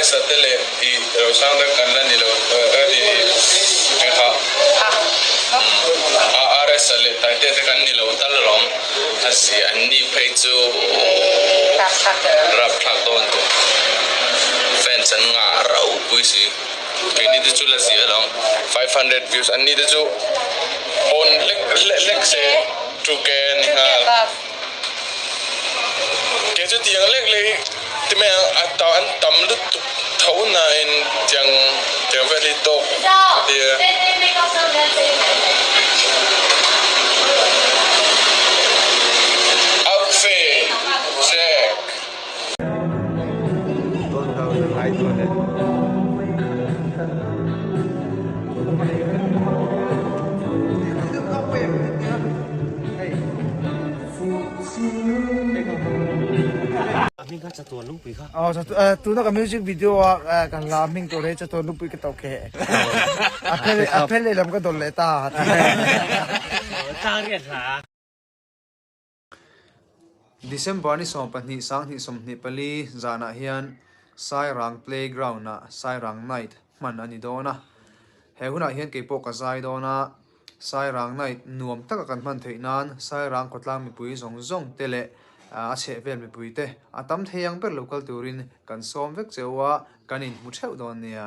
RS 这里楼上的干了你了你好RS 里台地的干你了到了龙还是อันนี้ไปจูรับทักโดนตัวแฟนฉันงาเราปุ้ยสิปีนี้จะจูละเสียลอง500 views อันนี้จะจูโอนเล็กเสียจูแกนี่ฮะแกจะเตียงเล็กเลยที่แม่ตอนต่ำลึกเท่าไหร่จังเวลีโตเดียอัพเฟย์เช็คต้นเราจะไล่ตัวเนี่ยมิงก็จะตัวลุงปีเขาอ๋อตัวนั้นก็มิวสิกวิดีโอกันลามิงตัวเรจะตัวลุงปีก็ตอกแค่เพลเลยเราก็โดนเลยตาตาเรียนหาDecember ni som pani sang ni som ni pali zana hian Sairang playground na Sairang night man ani dona he huna hian ke po ka zai dona Sairang night nuam tak kan man theinan Sairang kotlang mi pui zong tele a che vel mi pui te atam theyang per local turin kan som vek chewa kanin mu theu don nia